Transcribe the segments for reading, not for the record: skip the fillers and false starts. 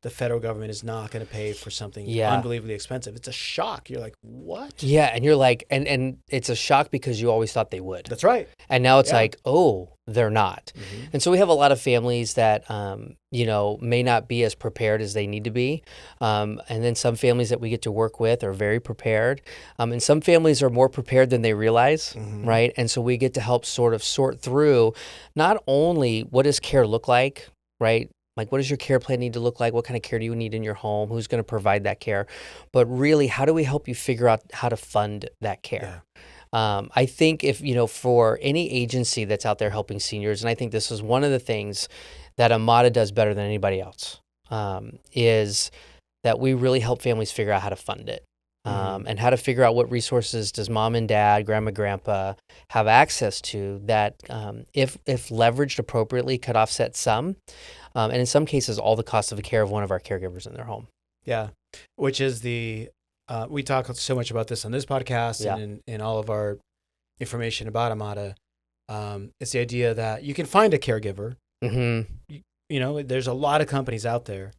the federal government is not going to pay for something Yeah. unbelievably expensive. It's a shock. You're like, what? Yeah, and you're like, and it's a shock because you always thought they would. That's right. And now it's Yeah. like, oh, they're not. And so we have a lot of families that, may not be as prepared as they need to be. And then some families that we get to work with are very prepared. And some families are more prepared than they realize, right? And so we get to help sort of sort through not only what does care look like, right? Like, what does your care plan need to look like? What kind of care do you need in your home? Who's going to provide that care? But really, how do we help you figure out how to fund that care? I think if, for any agency that's out there helping seniors, and I think this is one of the things that Amada does better than anybody else, is that we really help families figure out how to fund it. And how to figure out what resources does mom and dad, grandma, grandpa have access to that, if leveraged appropriately, could offset some, and in some cases, all the cost of the care of one of our caregivers in their home. Yeah, which is we talk so much about this on this podcast and in all of our information about Amada. It's the idea that you can find a caregiver. There's a lot of companies out there.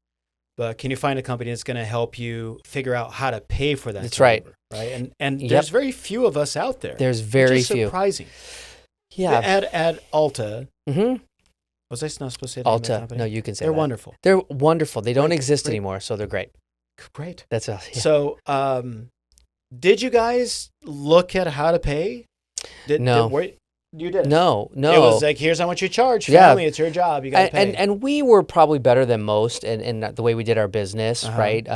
But can you find a company that's going to help you figure out how to pay for that? That's right. Right. And there's very few of us out there. There's very which is few. Surprising. Yeah. At Alta. Was I not supposed to say that? Alta. No, you can say they're that. wonderful. They're wonderful. They don't exist anymore, so they're great. Great. That's us. Yeah. So, did you guys look at how to pay? No. You did. No. It was like, here's how much you charge. Family, it's your job. You got to pay. And we were probably better than most in the way we did our business, right?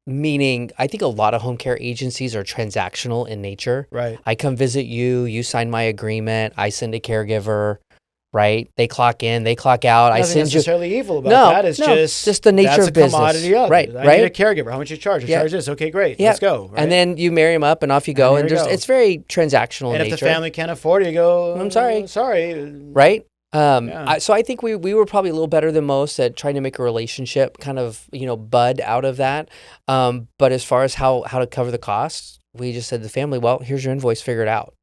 Meaning, I think a lot of home care agencies are transactional in nature. Right. I come visit you, you sign my agreement, I send a caregiver, right? They clock in, they clock out. Nothing I send necessarily evil about that. It's just the nature of business. That's a commodity of right, it. right. I need a caregiver. How much you charge? I charge this. Okay, great. Let's go. Right? And then you marry them up and off you go. And it's very transactional in nature. And if the family can't afford it, you go, I'm sorry. Sorry. Right? So I think we were probably a little better than most at trying to make a relationship kind of, bud out of that. But as far as how to cover the costs, we just said to the family, well, here's your invoice, figure it out.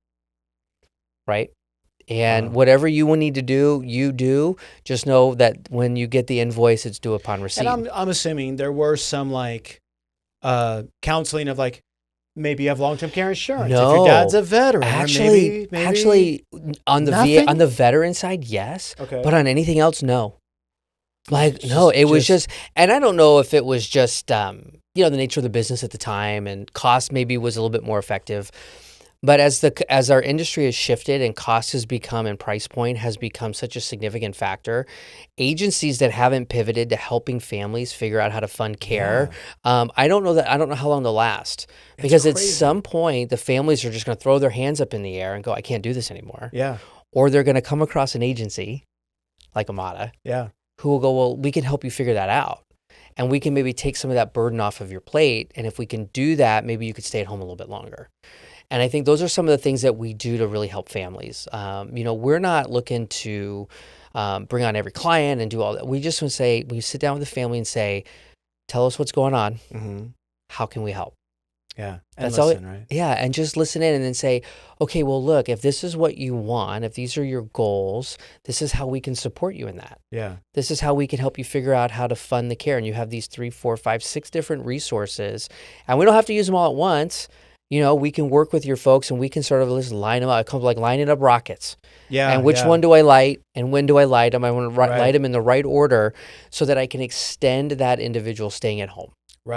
Right? And whatever you will need to do, you do. Just know that when you get the invoice, it's due upon receipt. And I'm assuming there were some counseling of maybe you have long-term care insurance. No. If your dad's a veteran, actually on the veteran side, yes. Okay. But on anything else, no. It was just, and I don't know if it was just the nature of the business at the time and cost maybe was a little bit more effective. But as our industry has shifted and cost has become and price point has become such a significant factor, agencies that haven't pivoted to helping families figure out how to fund care, I don't know how long they'll last. Because at some point, the families are just going to throw their hands up in the air and go, I can't do this anymore. Yeah. Or they're going to come across an agency like Amada who will go, well, we can help you figure that out. And we can maybe take some of that burden off of your plate. And if we can do that, maybe you could stay at home a little bit longer. And I think those are some of the things that we do to really help families. We're not looking to bring on every client and do all that. We just want to say, when you sit down with the family and say, tell us what's going on. How can we help? Yeah. That's listen, all. Right? Yeah. And just listen in and then say, okay, well, look, if this is what you want, if these are your goals, this is how we can support you in that. Yeah. This is how we can help you figure out how to fund the care. And you have these 3, 4, 5, 6 different resources. And we don't have to use them all at once. We can work with your folks and we can sort of just line them up. It comes like lining up rockets. Yeah. And which one do I light and when do I light them? I want to light them in the right order so that I can extend that individual staying at home.